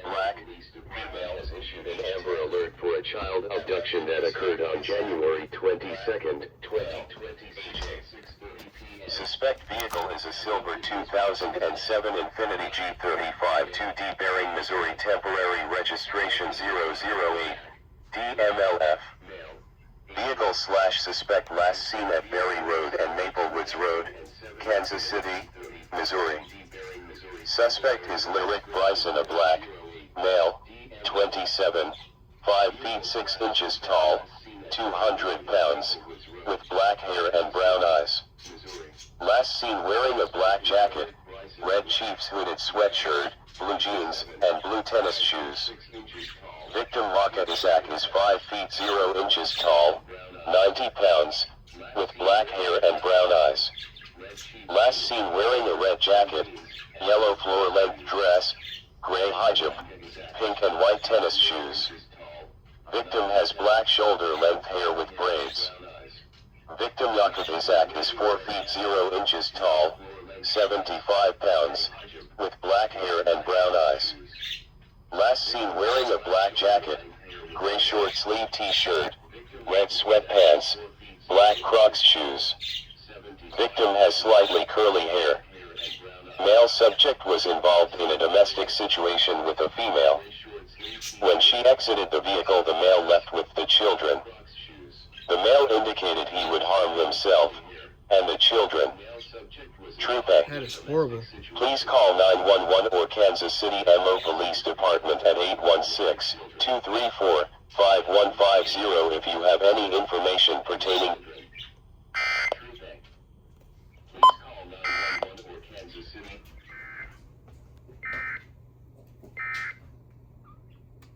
Black. Female has issued an Amber Alert for a child abduction that occurred on January 22nd, 2020. Suspect vehicle is a silver 2007 Infiniti G35 2D bearing Missouri temporary registration 008 DMLF. Vehicle/suspect last seen at Berry Road and Maple Woods Road, Kansas City, Missouri. Suspect is Lyric Bryson, a black, male, 27, 5 feet 6 inches tall, 200 pounds, with black hair and brown eyes. Last seen wearing a black jacket, red Chiefs hooded sweatshirt, blue jeans, and blue tennis shoes. Victim Maka Isaac is 5 feet 0 inches tall, 90 pounds, with black hair and brown eyes. Last seen wearing a red jacket, yellow floor-length dress, gray hijab, pink and white tennis shoes. Victim has black shoulder-length hair with braids. Victim Yakub Isaac is 4 feet 0 inches tall, 75 pounds, with black hair and brown eyes. Last seen wearing a black jacket, gray short-sleeve t-shirt, red sweatpants, black Crocs shoes. Victim has slightly curly hair. Male subject was involved in a domestic situation with a female. When she exited the vehicle, the male left with the children. The male indicated he would harm himself and the children. Troop A. That is horrible. Please call 911 or Kansas City MO Police Department at 816-234-5150 if you have any information pertaining. Please call 911 or Kansas City